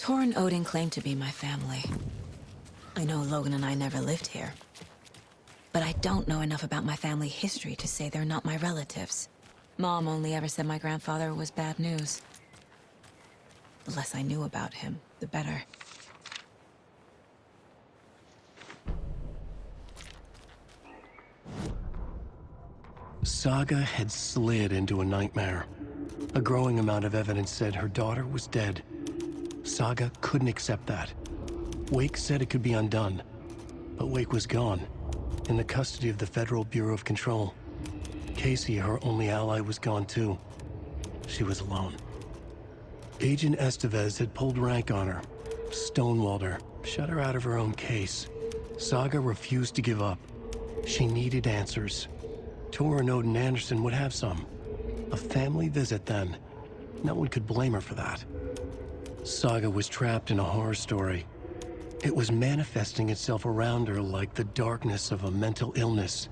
Tor and Odin claim to be my family. I know Logan and I never lived here. But I don't know enough about my family history to say they're not my relatives. Mom only ever said my grandfather was bad news. The less I knew about him, the better. Saga had slid into a nightmare. A growing amount of evidence said her daughter was dead. Saga couldn't accept that. Wake said it could be undone, but Wake was gone, in the custody of the Federal Bureau of Control. Casey, her only ally, was gone too. She was alone. Agent Estevez had pulled rank on her, stonewalled her, shut her out of her own case. Saga refused to give up. She needed answers. Tor and Odin Anderson would have some. A family visit then. No one could blame her for that. Saga was trapped in a horror story. It was manifesting itself around her like the darkness of a mental illness,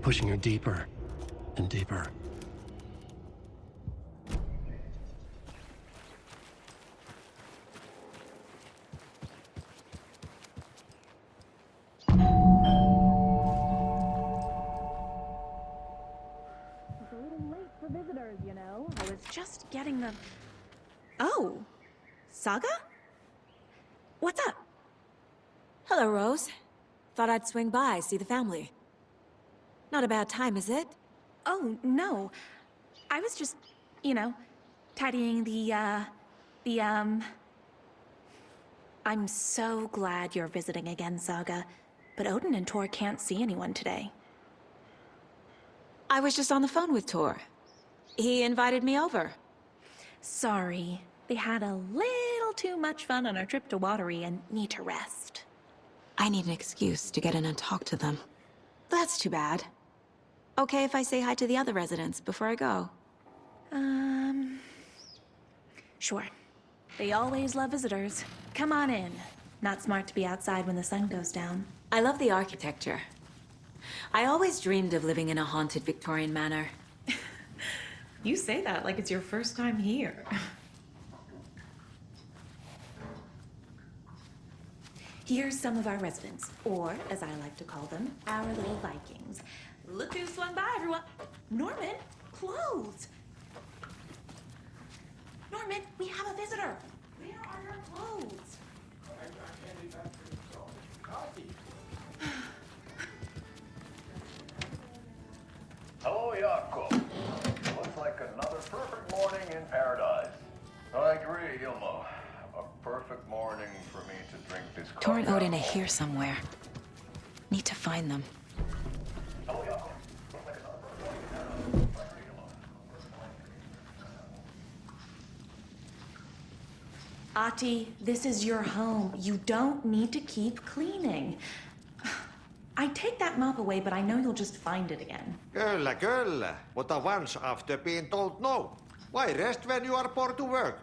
pushing her deeper and deeper. It's a little late for visitors, you know. I was just getting the... Oh, Saga? What's up? Hello, Rose. Thought I'd swing by, see the family. Not a bad time, is it? Oh, no. I was just, you know, tidying I'm so glad you're visiting again, Saga. But Odin and Tor can't see anyone today. I was just on the phone with Tor. He invited me over. Sorry. They had a little too much fun on our trip to Watery and need to rest. I need an excuse to get in and talk to them. That's too bad. Okay if I say hi to the other residents before I go? Sure. They always love visitors. Come on in. Not smart to be outside when the sun goes down. I love the architecture. I always dreamed of living in a haunted Victorian manor. You say that like it's your first time here. Here's some of our residents, or as I like to call them, our little Vikings. Look who swung by, everyone. Norman, clothes. Norman, we have a visitor. Where are your clothes? Hello, Jakob. Looks like another perfect morning in paradise. I agree, Ilmo. A perfect morning for me to drink this coffee. Tor and Odin are here somewhere. Need to find them. Hello, Jakob. Looks like another perfect morning in paradise. Ahti, this is your home. You don't need to keep cleaning. I take that mop away, but I know you'll just find it again. Kyllä, kyllä. Mutta once after being told no. Why rest when you are poor to work?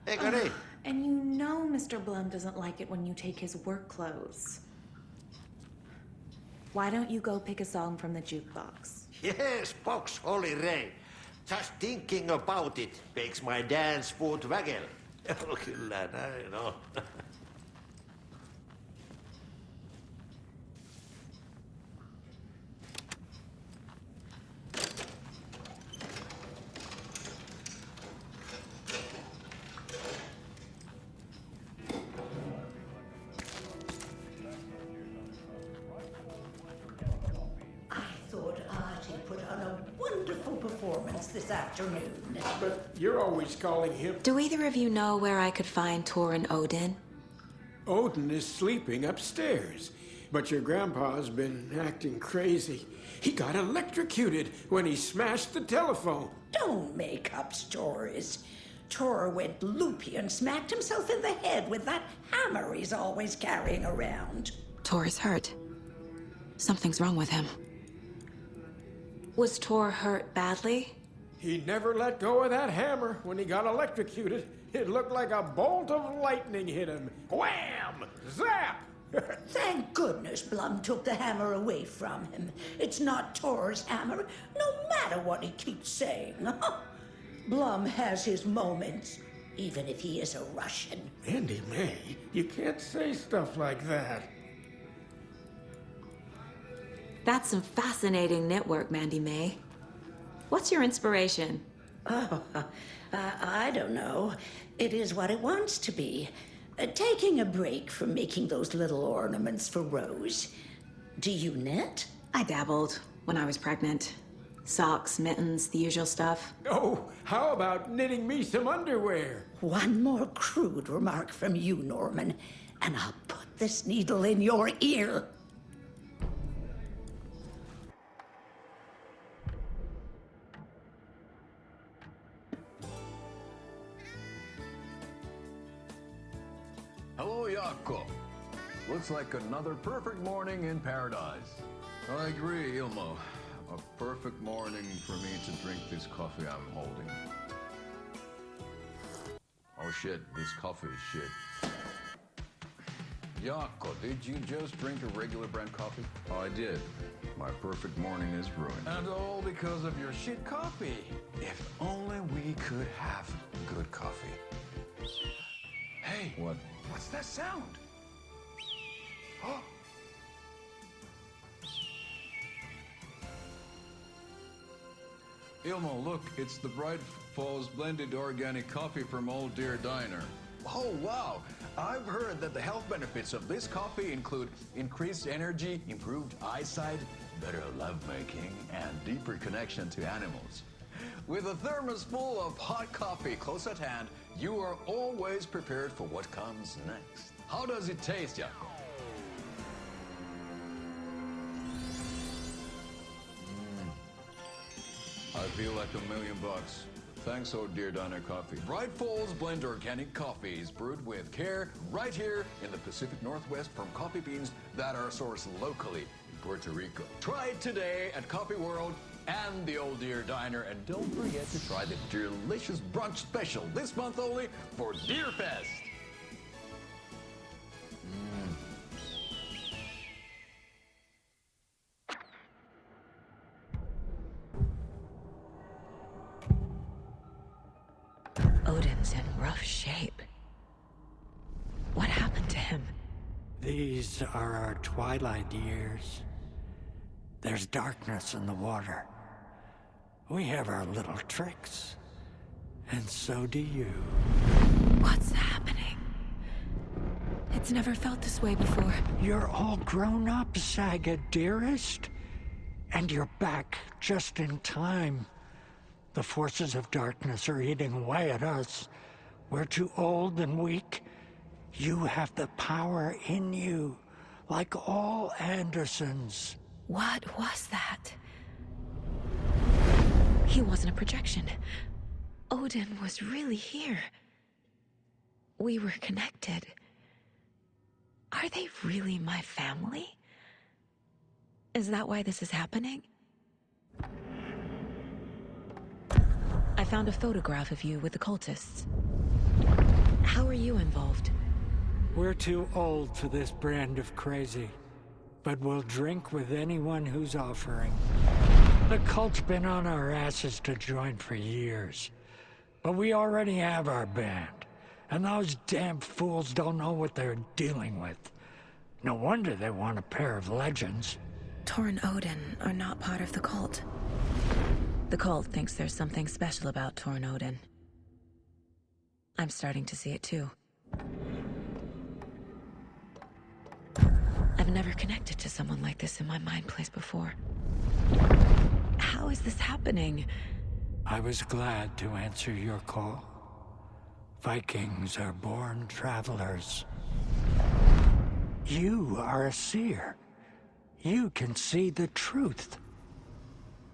Eikö niin? And you know Mr. Blum doesn't like it when you take his work clothes. Why don't you go pick a song from the jukebox? Yes, box Holy Ray. Just thinking about it makes my dance foot waggle. Kyllä näin on. This afternoon. But you're always calling him... Do either of you know where I could find Tor and Odin? Odin is sleeping upstairs. But your grandpa's been acting crazy. He got electrocuted when he smashed the telephone. Don't make up stories. Tor went loopy and smacked himself in the head with that hammer he's always carrying around. Tor is hurt. Something's wrong with him. Was Tor hurt badly? He never let go of that hammer when he got electrocuted. It looked like a bolt of lightning hit him. Wham! Zap! Thank goodness Blum took the hammer away from him. It's not Tor's hammer, no matter what he keeps saying. Blum has his moments. even if he is a Russian. Mandy May, you can't say stuff like that. That's some fascinating network, Mandy May. What's your inspiration? I don't know. It is what it wants to be. Taking a break from making those little ornaments for Rose. Do you knit? I dabbled when I was pregnant. Socks, mittens, the usual stuff. Oh, how about knitting me some underwear? One more crude remark from you, Norman, and I'll put this needle in your ear. Hello, Jaakko. Looks like another perfect morning in paradise. I agree, Ilmo. A perfect morning for me to drink this coffee I'm holding. Oh shit, this coffee is shit. Jaakko, did you just drink a regular brand coffee? Oh, I did. My perfect morning is ruined. And all because of your shit coffee. If only we could have good coffee. Hey, what? What's that sound? Oh. Ilmo, look, it's the Bright Falls blended organic coffee from Old Deer Diner. Oh, wow. I've heard that the health benefits of this coffee include increased energy, improved eyesight, better lovemaking, and deeper connection to animals. With a thermos full of hot coffee close at hand, you are always prepared for what comes next. How does it taste, Jaakko? I feel like $1 million. Thanks, Old Deer Diner Coffee. Bright Falls Blend Organic Coffee is brewed with care right here in the Pacific Northwest from coffee beans that are sourced locally in Puerto Rico. Try it today at Coffee World and the Old Deer Diner, and don't forget to try the delicious brunch special this month only for Deer Fest. Odin's in rough shape. What happened to him? These are our twilight years. There's darkness in the water. We have our little tricks. And so do you. What's happening? It's never felt this way before. You're all grown up, Saga, dearest. And you're back just in time. The forces of darkness are eating away at us. We're too old and weak. You have the power in you, like all Andersons. What was that? He wasn't a projection. Odin was really here. We were connected. Are they really my family? Is that why this is happening? I found a photograph of you with the cultists. How are you involved? We're too old for this brand of crazy, but we'll drink with anyone who's offering. The cult's been on our asses to join for years, but we already have our band, and those damn fools don't know what they're dealing with. No wonder they want a pair of legends. Tor and Odin are not part of the cult. The cult thinks there's something special about Tor and Odin. I'm starting to see it too. I've never connected to someone like this in my mind place before. How is this happening? I was glad to answer your call. Vikings are born travelers. You are a seer. You can see the truth.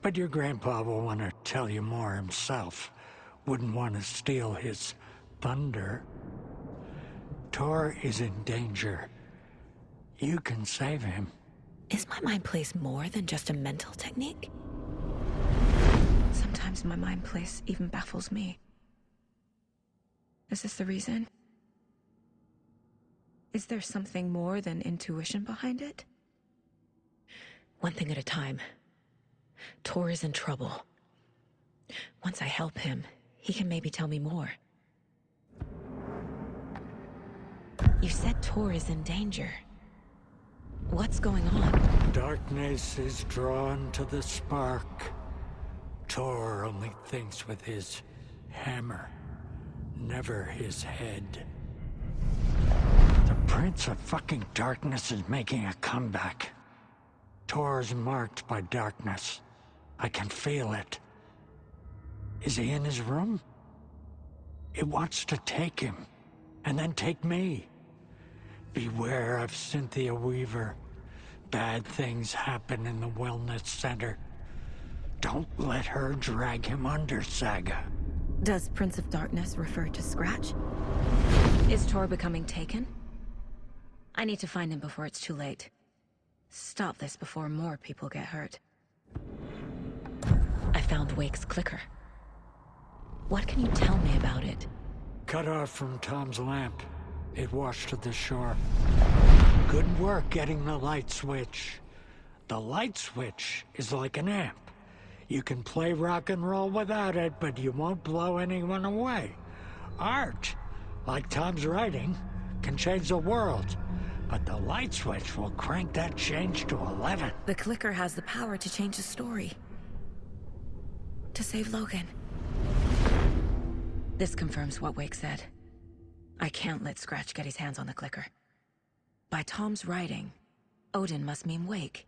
But your grandpa will want to tell you more himself. Wouldn't want to steal his thunder. Tor is in danger. You can save him. Is my mind place more than just a mental technique? Sometimes my mind place even baffles me. Is this the reason? Is there something more than intuition behind it? One thing at a time. Tor is in trouble. Once I help him, he can maybe tell me more. You said Tor is in danger. What's going on? Darkness is drawn to the spark. Tor only thinks with his hammer, never his head. The Prince of fucking Darkness is making a comeback. Tor is marked by darkness. I can feel it. Is he in his room? It wants to take him, and then take me. Beware of Cynthia Weaver. Bad things happen in the wellness center. Don't let her drag him under, Saga. Does Prince of Darkness refer to Scratch? Is Tor becoming taken? I need to find him before it's too late. Stop this before more people get hurt. I found Wake's clicker. What can you tell me about it? Cut off from Tom's lamp. It washed to the shore. Good work getting the light switch. The light switch is like an amp. You can play rock and roll without it, but you won't blow anyone away. Art, like Tom's writing, can change the world. But the light switch will crank that change to 11. The clicker has the power to change the story. To save Logan. This confirms what Wake said. I can't let Scratch get his hands on the clicker. By Tom's writing, Odin must mean Wake.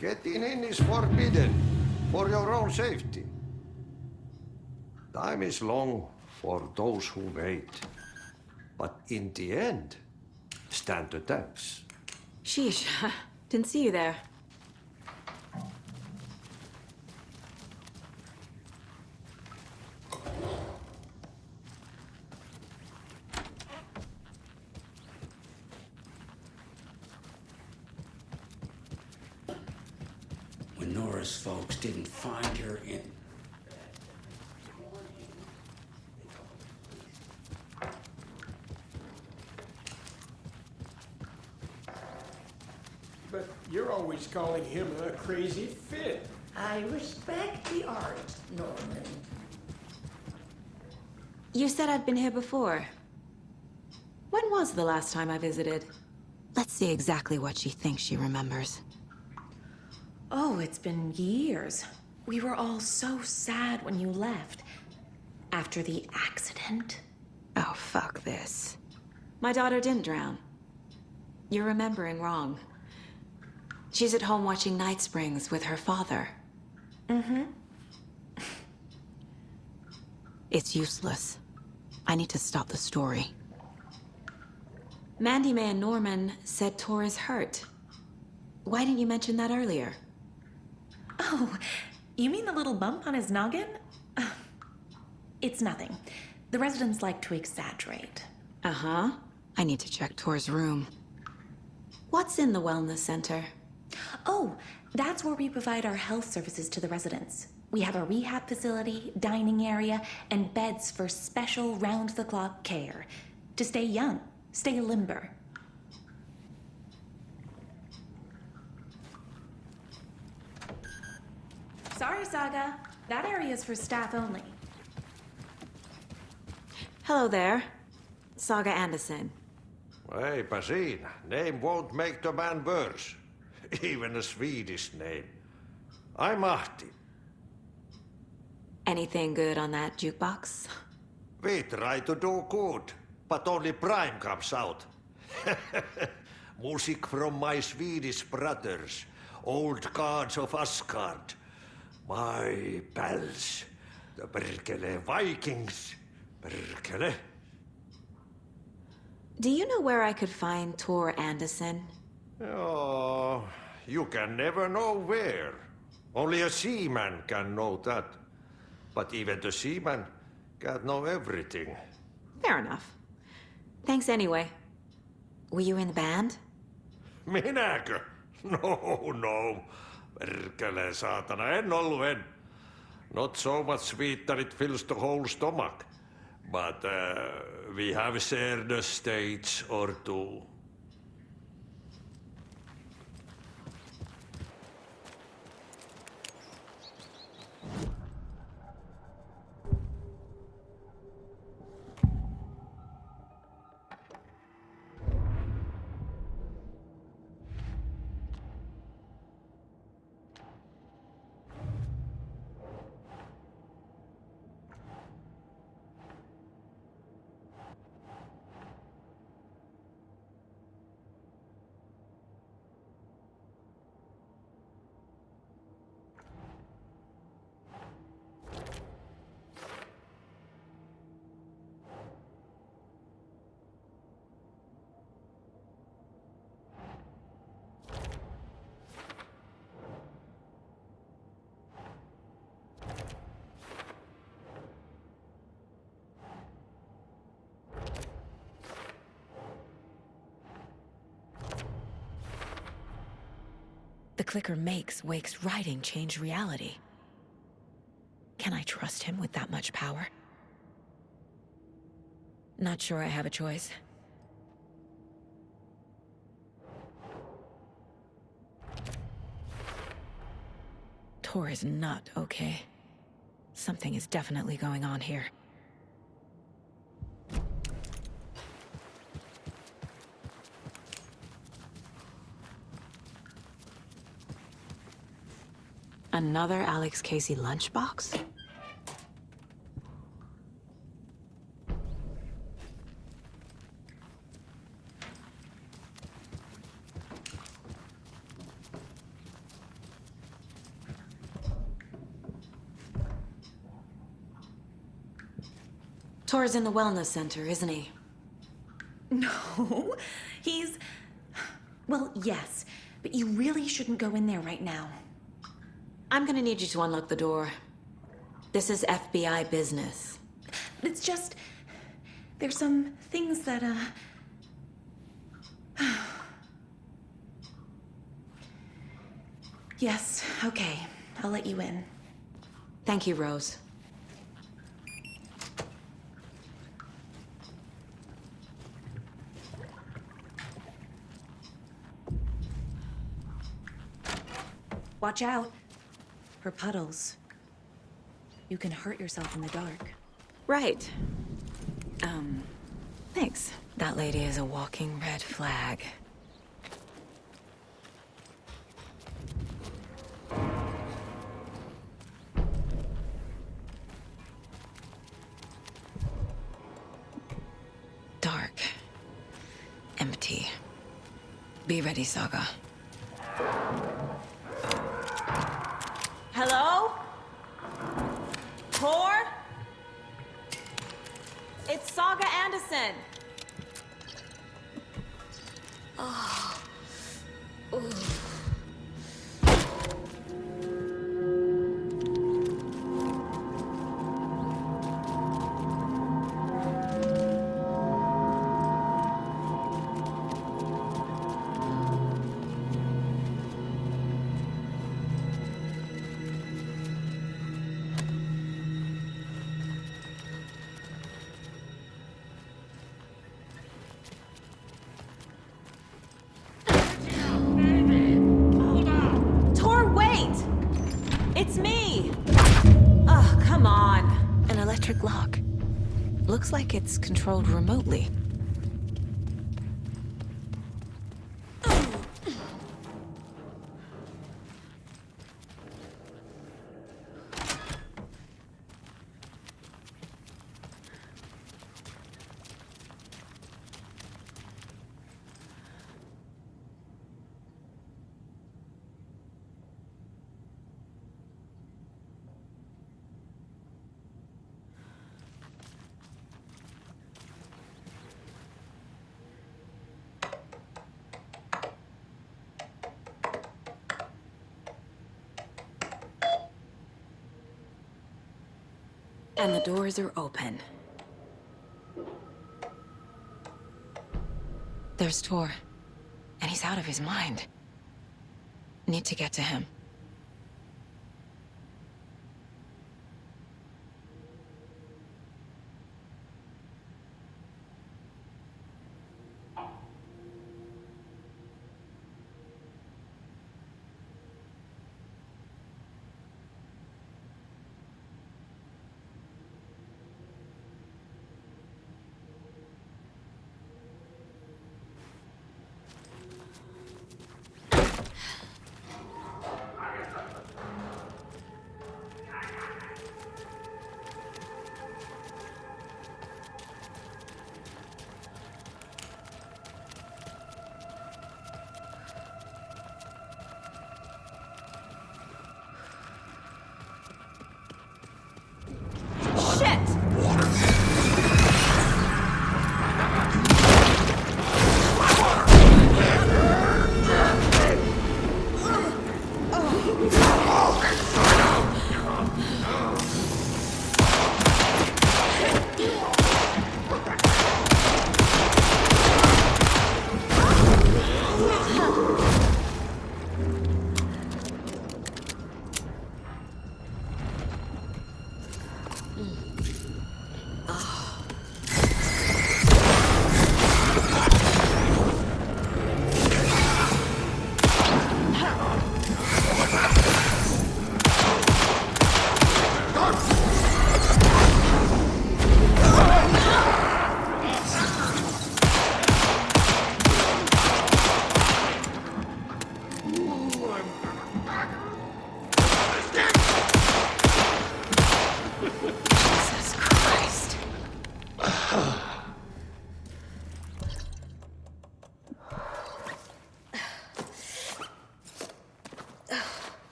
Getting in is forbidden, for your own safety. Time is long for those who wait. But in the end, stand the test. Sheesh, didn't see you there. When Nora's folks didn't find her in... But you're always calling him a crazy fit. I respect the art, Norman. You said I'd been here before. When was the last time I visited? Let's see exactly what she thinks she remembers. Oh, it's been years. We were all so sad when you left. After the accident. Oh, fuck this. My daughter didn't drown. You're remembering wrong. She's at home watching Night Springs with her father. Mm-hmm. It's useless. I need to stop the story. Mandy May and Norman said Tor is hurt. Why didn't you mention that earlier? Oh, you mean the little bump on his noggin? It's nothing. The residents like to exaggerate. Uh-huh. I need to check Tor's room. What's in the wellness center? Oh, that's where we provide our health services to the residents. We have a rehab facility, dining area, and beds for special round-the-clock care. To stay young, stay limber. Sorry, Saga. That area's for staff only. Hello there. Saga Anderson. Eipä siinä. Name won't make the man worse. Even a Swedish name. I'm Ahti. Anything good on that jukebox? We try to do good, but only Prime comes out. Music from my Swedish brothers, old gods of Asgard. My pals, the Perkele Vikings. Perkele. Do you know where I could find Tor Anderson? Oh, you can never know where. Only a seaman can know that. But even the seaman can't know everything. Fair enough. Thanks anyway. Were you in the band? Minäkö? No. Perkele saatana, en ollut. Not so much sweet that it fills the whole stomach. But we have shared a stage or two. clicker makes Wake's writing change reality. Can I trust him with that much power? Not sure I have a choice. Tor is not okay. Something is definitely going on here. Another Alex Casey lunchbox? Tor's in the wellness center, isn't he? No, he's... Well, yes, but you really shouldn't go in there right now. I'm gonna need you to unlock the door. This is FBI business. It's just... There's some things that, Yes, okay. I'll let you in. Thank you, Rose. Watch out. For puddles. You can hurt yourself in the dark. Right. Thanks. That lady is a walking red flag. Dark. Empty. Be ready, Saga. Hello? Tor? It's Saga Anderson. Oh. Ooh. It's me! Oh, come on. An electric lock. Looks like it's controlled remotely. And the doors are open. There's Tor. And he's out of his mind. Need to get to him.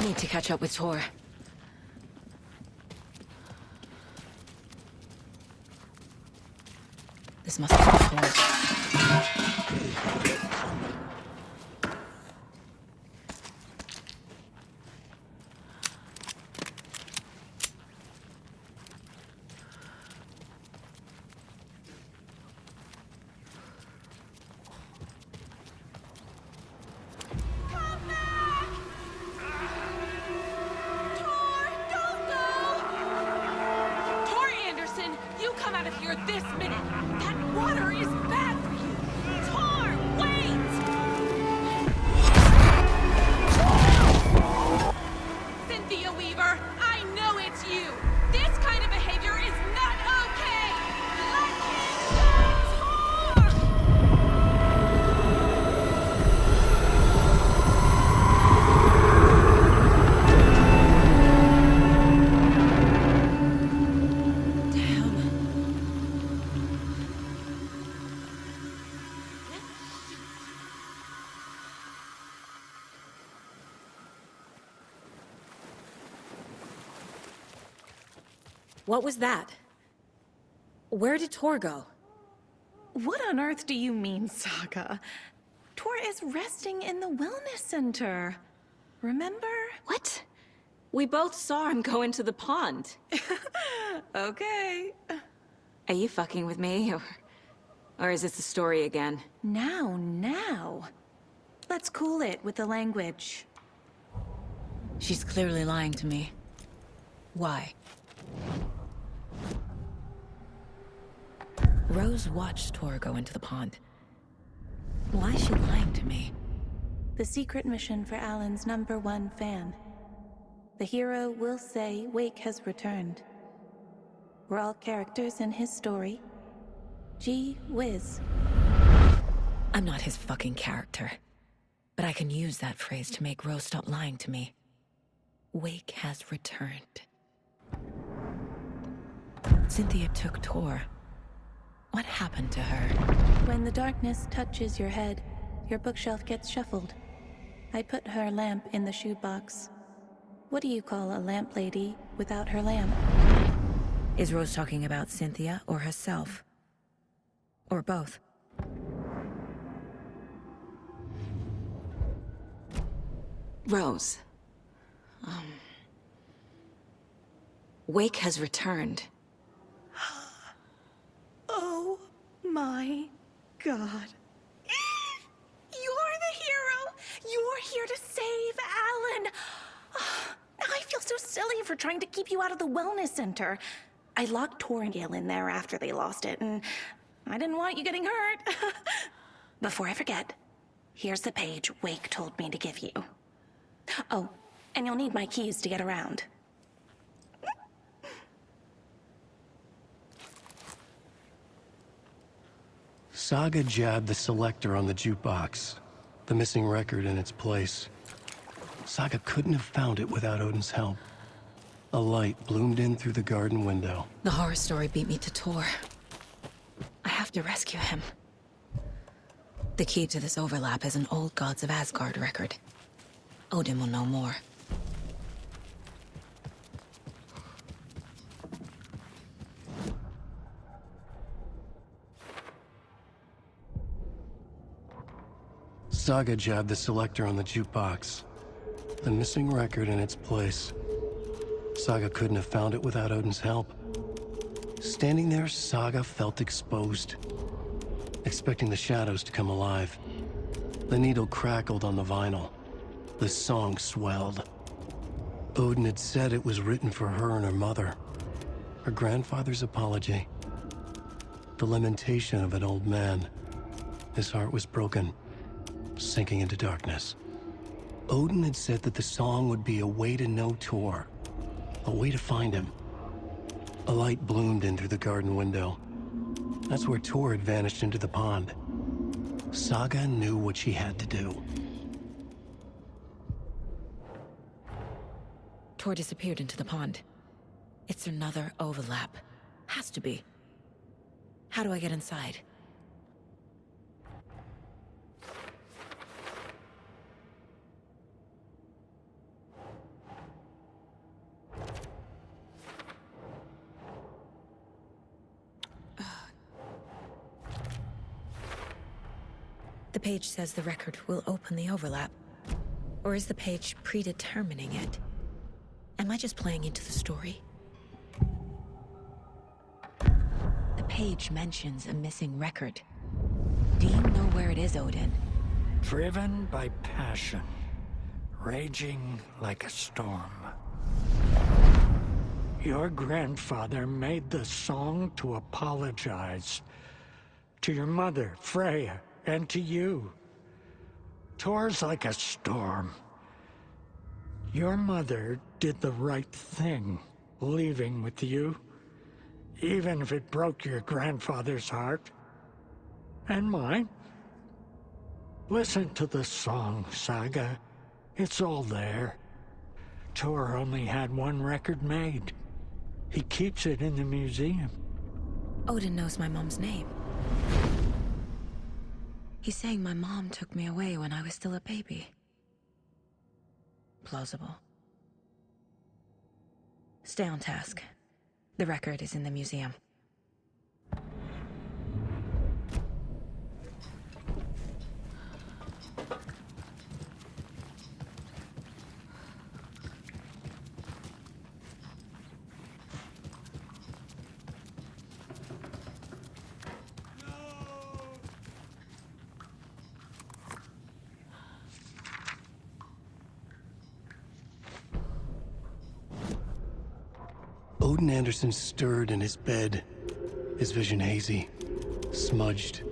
Need to catch up with Tor. This must be Tor. Tor Anderson, you come out of here this minute! That water is bad for you! Tor, wait! Cynthia Weaver, I know it's you! This kind of behavior is not okay! Let him go, Tor! What was that? Where did Tor go? What on earth do you mean, Saga? Tor is resting in the wellness center. Remember? What? We both saw him go into the pond. Okay. Are you fucking with me, or is this a story again? Now. Let's cool it with the language. She's clearly lying to me. Why? Rose watched Tor go into the pond. Why is she lying to me? The secret mission for Alan's #1 fan. The hero will say Wake has returned. We're all characters in his story. Gee whiz. I'm not his fucking character. But I can use that phrase to make Rose stop lying to me. Wake has returned. Cynthia took Tor. What happened to her? When the darkness touches your head, your bookshelf gets shuffled. I put her lamp in the shoebox. What do you call a lamp lady without her lamp? Is Rose talking about Cynthia or herself? Or both? Rose. Wake has returned. Oh my God. You're the hero! You're here to save Alan! I feel so silly for trying to keep you out of the wellness center. I locked Tor and Gale in there after they lost it, and I didn't want you getting hurt. Before I forget, here's the page Wake told me to give you. Oh, and you'll need my keys to get around. Saga jabbed the selector on the jukebox, the missing record in its place. Saga couldn't have found it without Odin's help. A light bloomed in through the garden window. The horror story beat me to Tor. I have to rescue him. The key to this overlap is an old Gods of Asgard record. Odin will know more. Saga jabbed the selector on the jukebox, the missing record in its place. Saga couldn't have found it without Odin's help. Standing there, Saga felt exposed, expecting the shadows to come alive. The needle crackled on the vinyl. The song swelled. Odin had said it was written for her and her mother. Her grandfather's apology. The lamentation of an old man. His heart was broken, sinking into darkness. Odin had said that the song would be a way to know Tor, a way to find him. A light bloomed in through the garden window. That's where Tor had vanished into the pond. Saga knew what she had to do. Tor disappeared into the pond. It's another overlap. Has to be. How do I get inside? The page says the record will open the overlap. Or is the page predetermining it? Am I just playing into the story? The page mentions a missing record. Do you know where it is, Odin? Driven by passion, raging like a storm. Your grandfather made the song to apologize. To your mother, Freya, and to you. Tor's like a storm. Your mother did the right thing, leaving with you, even if it broke your grandfather's heart. And mine. Listen to the song, Saga. It's all there. Tor only had one record made. He keeps it in the museum. Odin knows my mom's name. He's saying my mom took me away when I was still a baby. Plausible. Stay on task. The record is in the museum. Odin Anderson stirred in his bed, his vision hazy, smudged.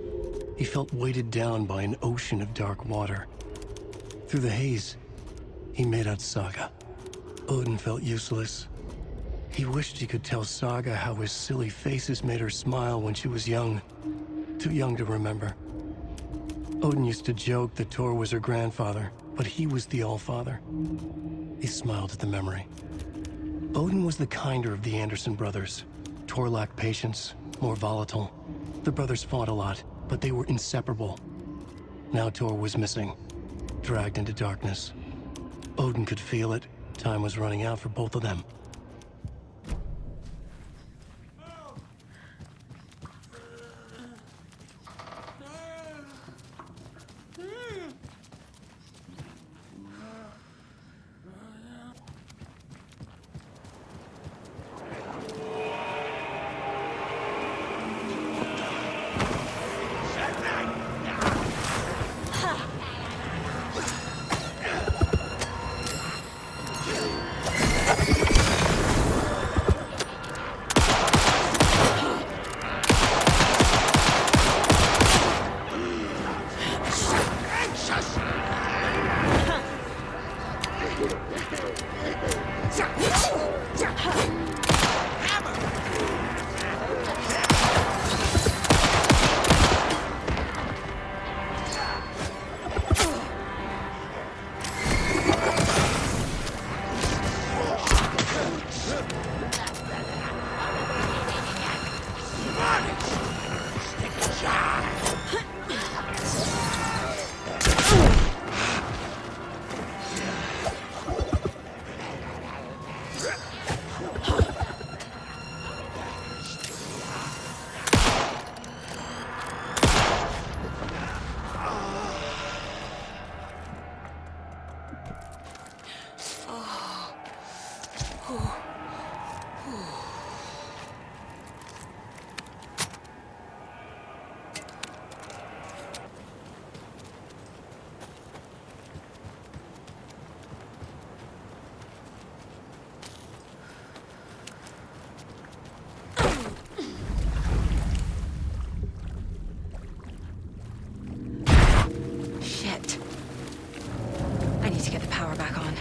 He felt weighted down by an ocean of dark water. Through the haze, he made out Saga. Odin felt useless. He wished he could tell Saga how his silly faces made her smile when she was young. Too young to remember. Odin used to joke that Tor was her grandfather, but he was the Allfather. He smiled at the memory. Odin was the kinder of the Anderson brothers. Tor lacked patience, more volatile. The brothers fought a lot, but they were inseparable. Now Tor was missing, dragged into darkness. Odin could feel it. Time was running out for both of them. Shit. I need to get the power back on.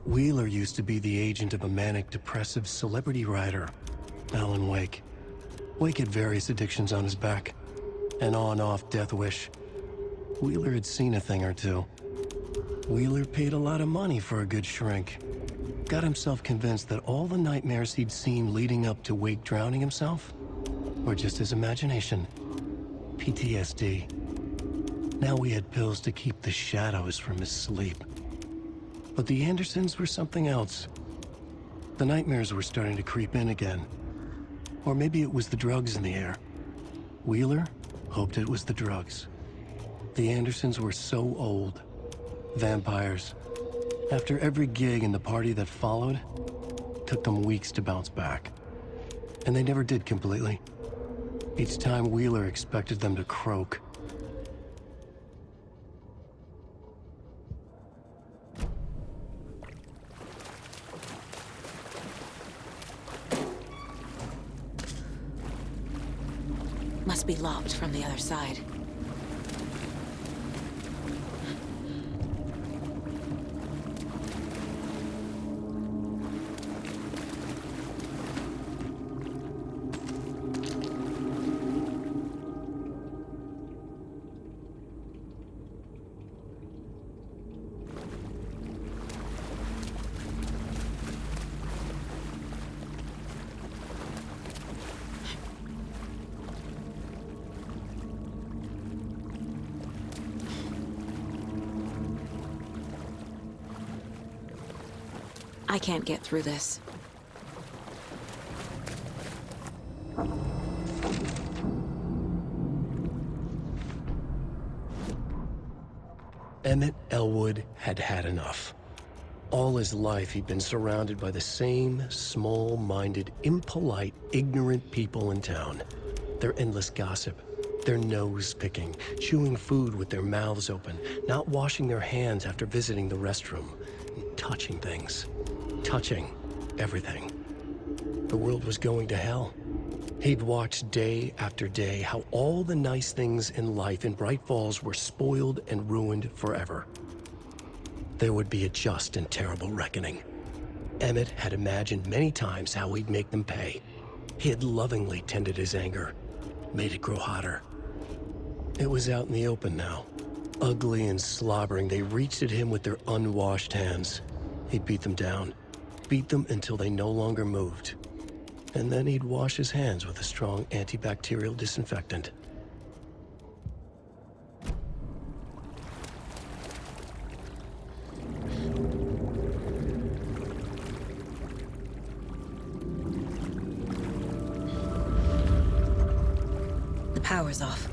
Wheeler used to be the agent of a manic-depressive celebrity writer. Alan Wake. Wake had various addictions on his back. An on-off death wish. Wheeler had seen a thing or two. Wheeler paid a lot of money for a good shrink. Got himself convinced that all the nightmares he'd seen leading up to Wake drowning himself were just his imagination. PTSD. Now we had pills to keep the shadows from his sleep. But the Andersons were something else. The nightmares were starting to creep in again. Or maybe it was the drugs in the air. Wheeler hoped it was the drugs. The Andersons were so old. Vampires. After every gig and the party that followed, took them weeks to bounce back. And they never did completely. Each time Wheeler expected them to croak. Must be locked from the other side. I can't get through this. Emmett Elwood had had enough. All his life, he'd been surrounded by the same small-minded, impolite, ignorant people in town. Their endless gossip, their nose-picking, chewing food with their mouths open, not washing their hands after visiting the restroom, and touching things. Touching everything. The world was going to hell. He'd watched day after day how all the nice things in life in Bright Falls were spoiled and ruined forever. There would be a just and terrible reckoning. Emmett had imagined many times how he'd make them pay. He had lovingly tended his anger, made it grow hotter. It was out in the open now. Ugly and slobbering, they reached at him with their unwashed hands. He'd beat them down, beat them until they no longer moved. And then he'd wash his hands with a strong antibacterial disinfectant. The power's off.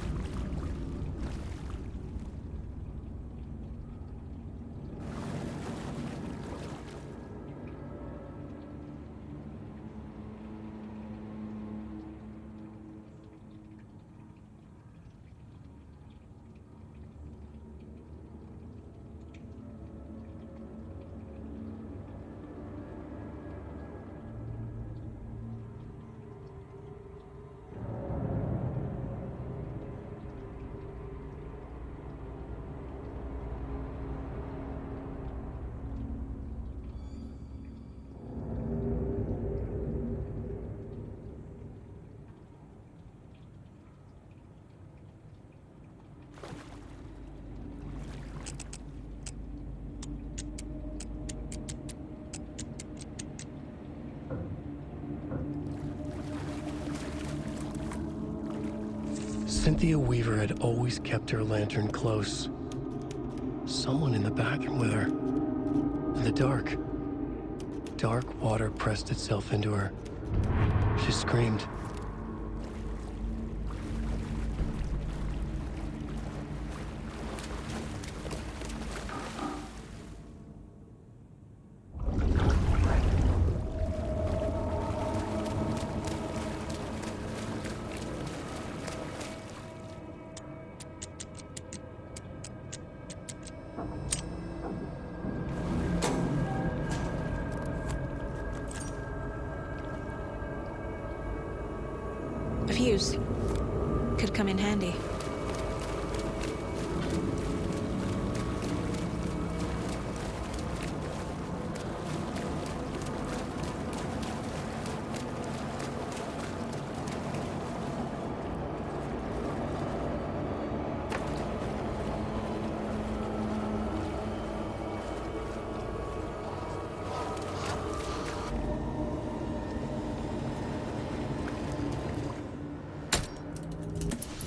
Cynthia Weaver had always kept her lantern close. Someone in the bathroom with her. In the dark. Dark water pressed itself into her. She screamed. A fuse. Could come in handy.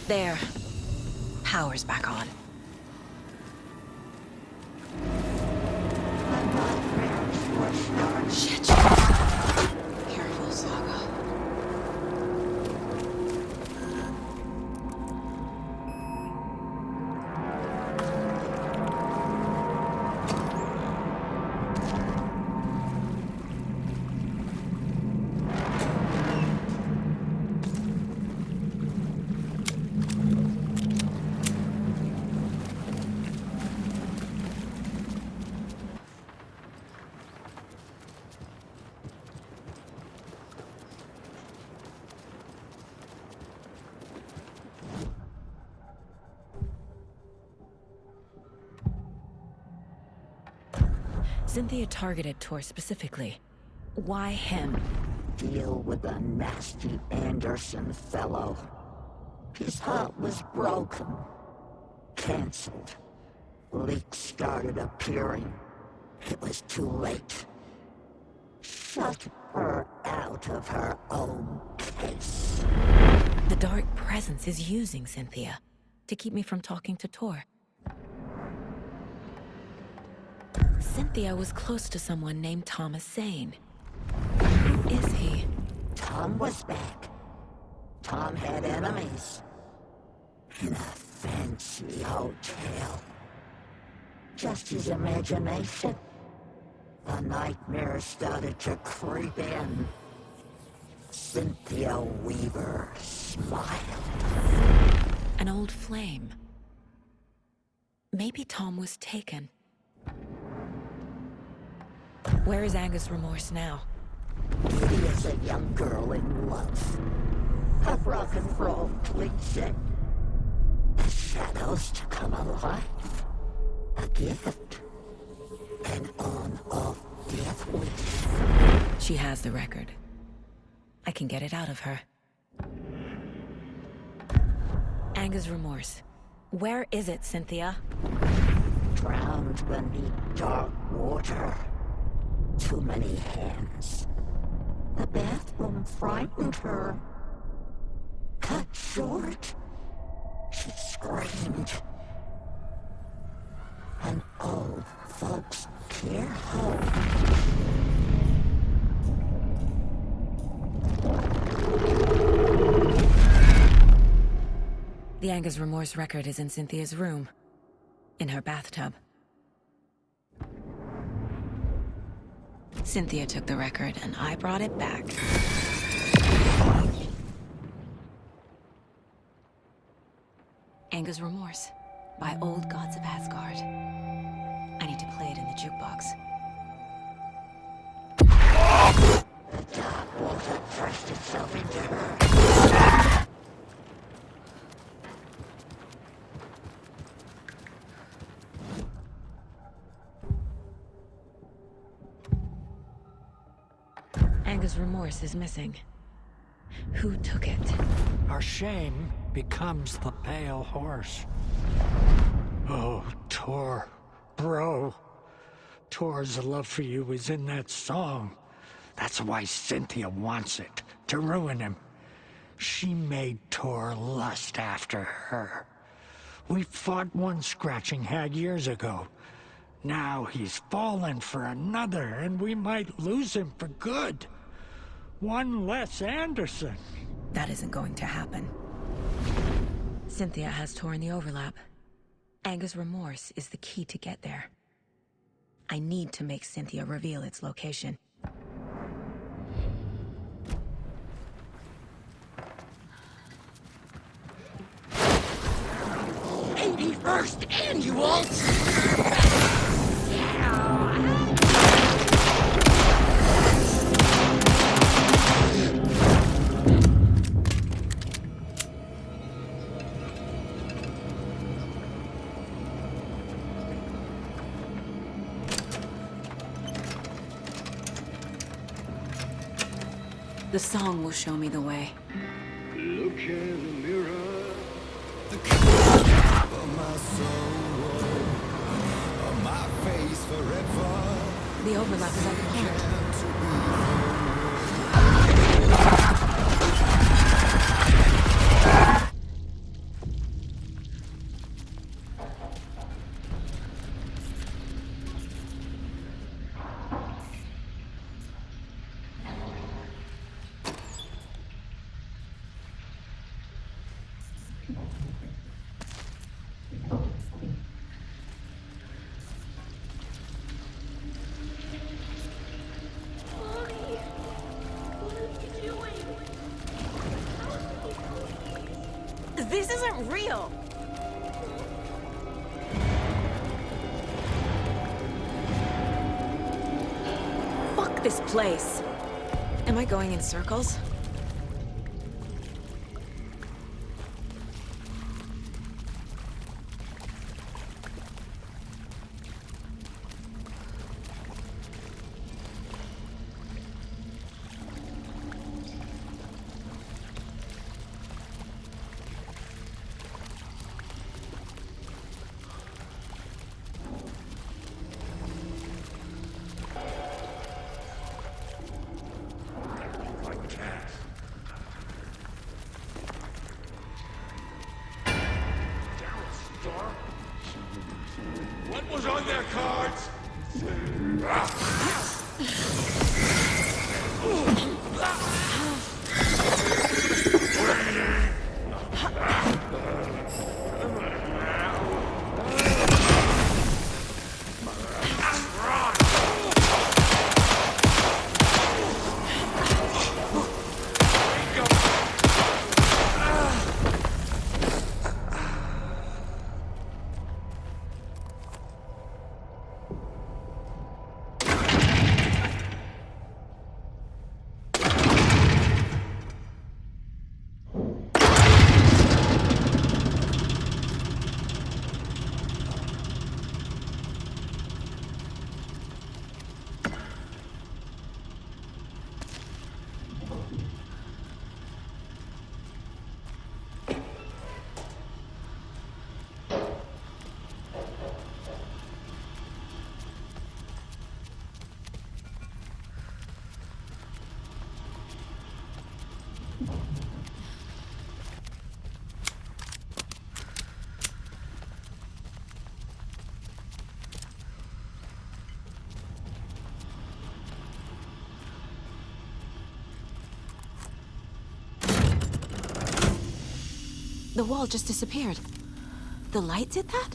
There. Power's back on. Shit. Careful, Saga. Cynthia targeted Tor specifically. Why him? Deal with the nasty Anderson fellow. His heart was broken. Cancelled. Leaks started appearing. It was too late. Shut her out of her own case. The Dark Presence is using Cynthia to keep me from talking to Tor. Cynthia was close to someone named Thomas Zane. Who is he? Tom was back. Tom had enemies. In a fancy hotel. Just his imagination. The nightmare started to creep in. Cynthia Weaver smiled. An old flame. Maybe Tom was taken. Where is Angus Remorse now? Kitty is a young girl in love. A rock and roll cliche. The shadows to come alive. A gift. An on-off death wish. She has the record. I can get it out of her. Angus Remorse. Where is it, Cynthia? Drowned beneath dark water. Too many hands. The bathroom frightened her. Cut short. She screamed. An old folks' care home. The Angus Remorse record is in Cynthia's room. In her bathtub. Cynthia took the record, and I brought it back. Angus Remorse, by Old Gods of Asgard. I need to play it in the jukebox. The dark water thrust itself into her. Angus Remorse is missing. Who took it? Our shame becomes the pale horse. Oh, Tor. Bro. Tor's love for you is in that song. That's why Cynthia wants it, to ruin him. She made Tor lust after her. We fought one scratching hag years ago. Now he's fallen for another, and we might lose him for good. One less Anderson. That isn't going to happen. Cynthia has Tor in the overlap. Angus Remorse is the key to get there. I need to make Cynthia reveal its location. 81st Annual! The song will show me the way. Look in the mirror. The color of my soul, on my face forever. The overlap is at the point. This isn't real! Fuck this place! Am I going in circles? What was on their cards? The wall just disappeared. The light did that?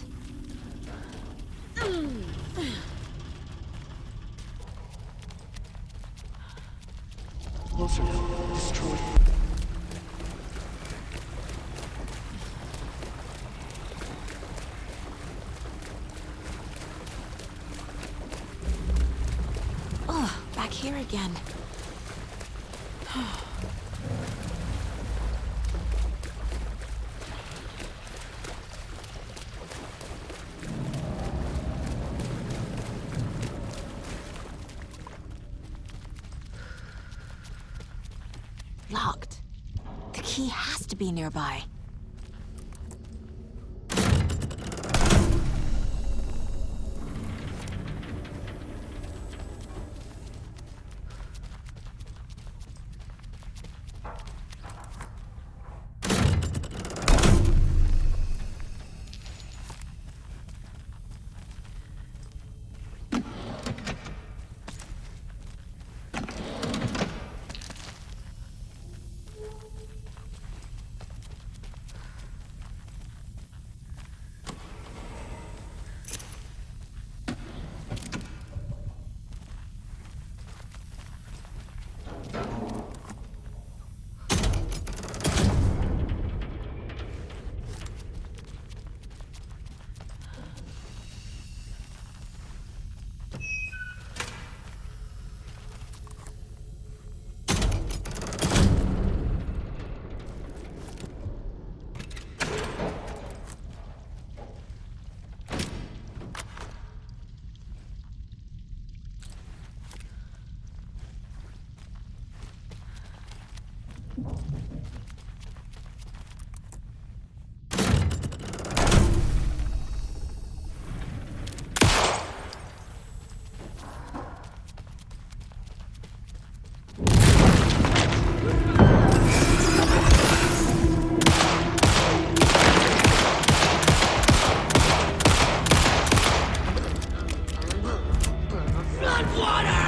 Closer now. Destroyed. Ugh, back here again. Locked. The key has to be nearby. Flood water!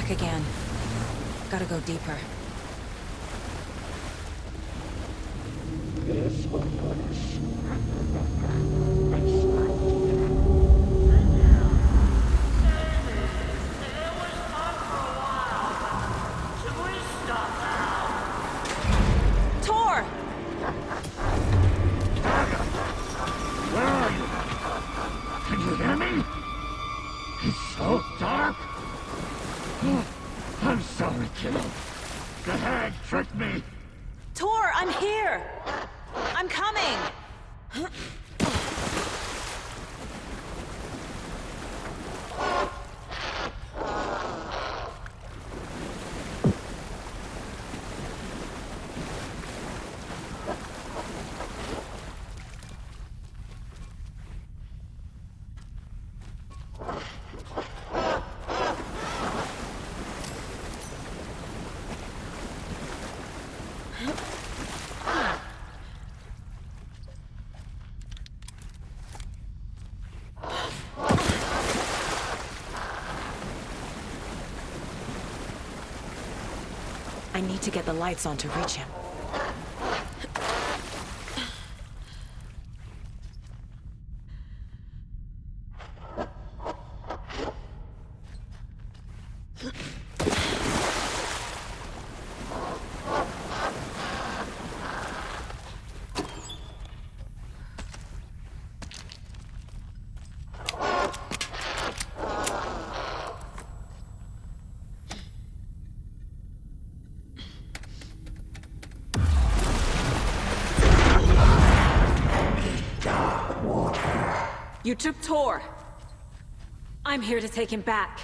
back again. Gotta go deeper. Tor! Where are you? Can you hear me? It's so dark. I'm sorry, kiddo. The hag tricked me. Tor, I'm here! I'm coming! I need to get the lights on to reach him. You took Tor. I'm here to take him back.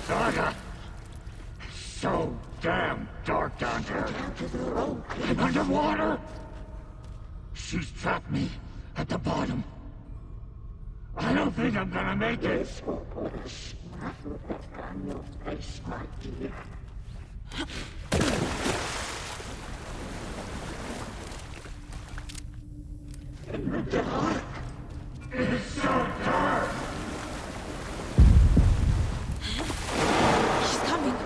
Saga! So damn dark down here. And underwater! She's trapped me at the bottom. I don't think I'm gonna make it. In the dark. It's so dark. She's coming.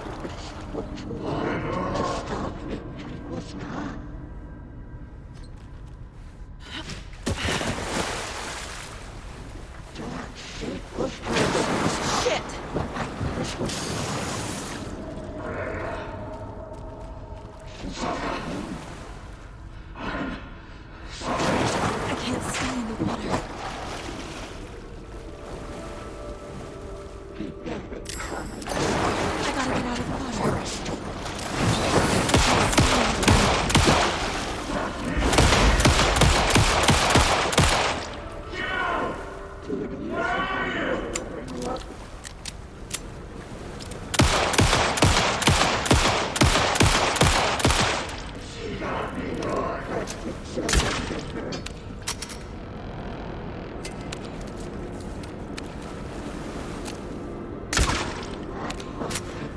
Shit! I can't stay in the water. I gotta get out of the water.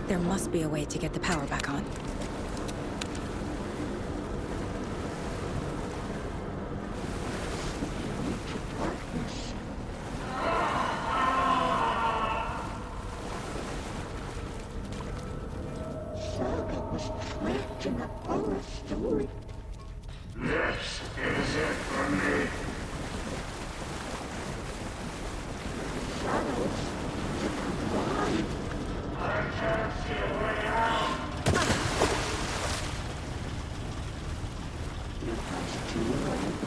There must be a way to get the power back on. Saga was trapped in a horror story. This is it for me. Shadows took a ride. I can't see a way out. It was too late.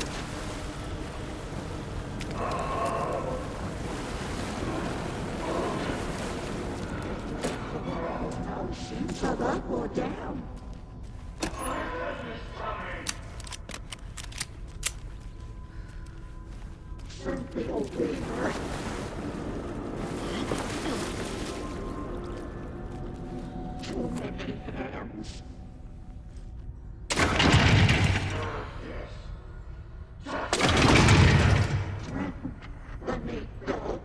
No sense of up or down. Something will be right. Too many hands. Let me go.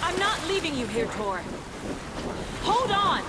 I'm not leaving you here, Tor. Hold on!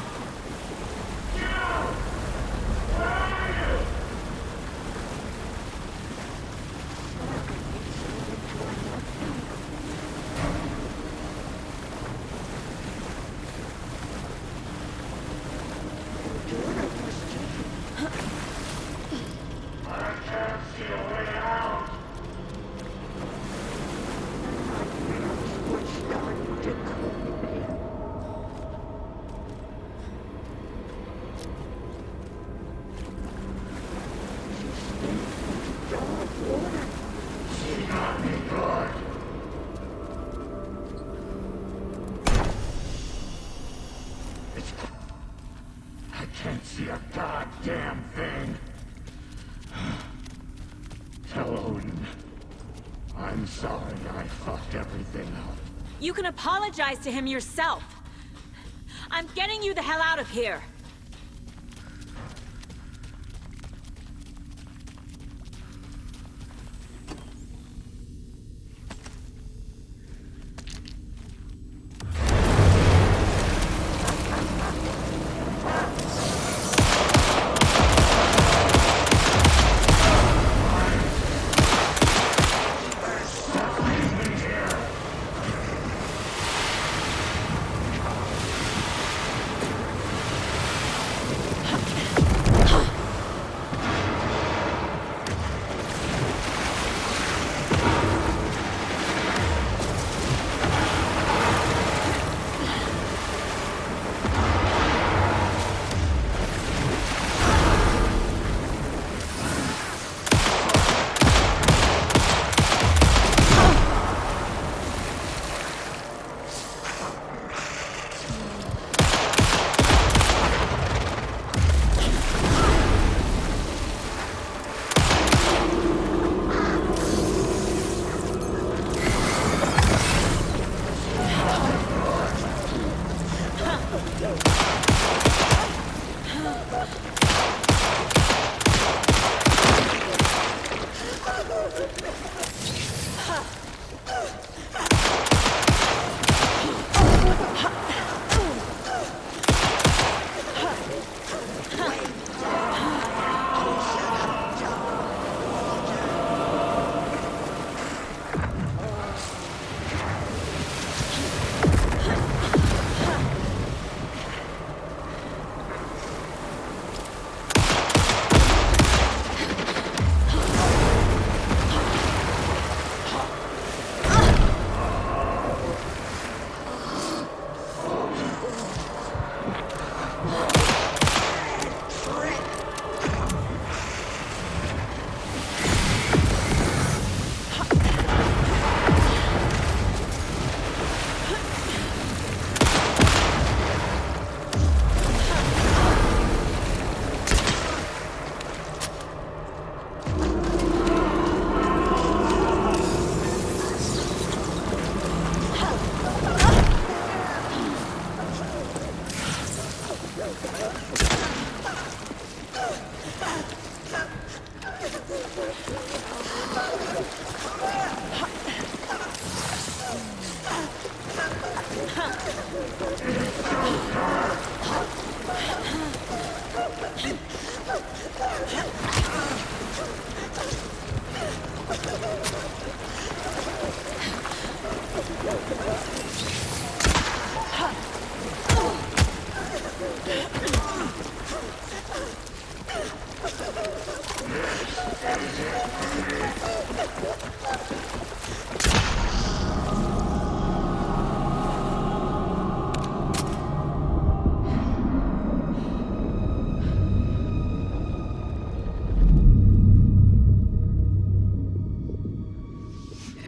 a goddamn thing. Tell Odin. I'm sorry I fucked everything up. You can apologize to him yourself. I'm getting you the hell out of here.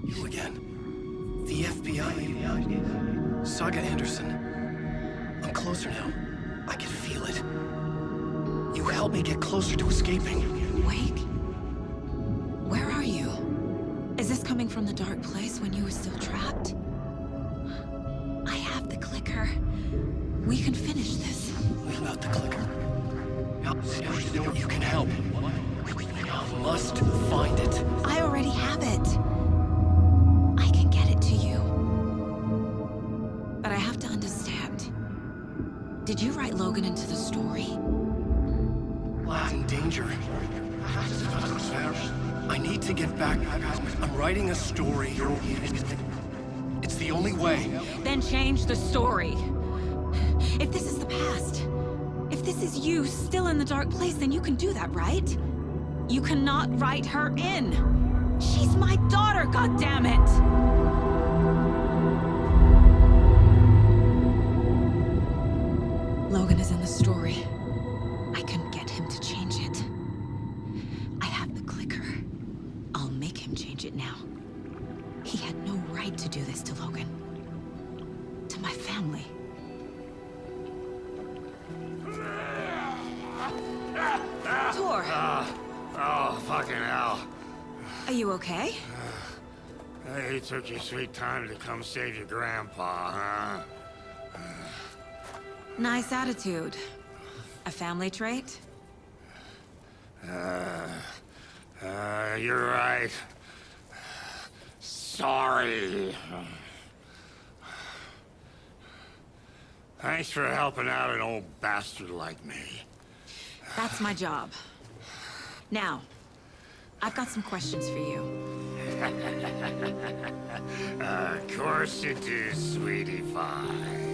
You again. The FBI. Saga Anderson. I'm closer now. I can feel it. You helped me get closer to escaping. Wake? Where are you? Is this coming from the dark place when you were still trapped? I have the clicker. We can finish this. Without the clicker? You can help. I must find it. I already have it. I can get it to you. But I have to understand. Did you write Logan into the story? Lad's in danger. I need to get back. I'm writing a story. It's the only way. Then change the story. If this is the past, if this is you still in the dark place, then you can do that, right? You cannot write her in. She's my daughter, goddammit! Logan is in the story. I can get him to change it. I have the clicker. I'll make him change it now. He had no right to do this to Logan. To my family. door. Oh, fucking hell. Are you okay? Hey, took your sweet time to come save your grandpa, huh? Nice attitude. A family trait? You're right. Sorry. Thanks for helping out an old bastard like me. That's my job. Now, I've got some questions for you. Of course you do, sweetie pie.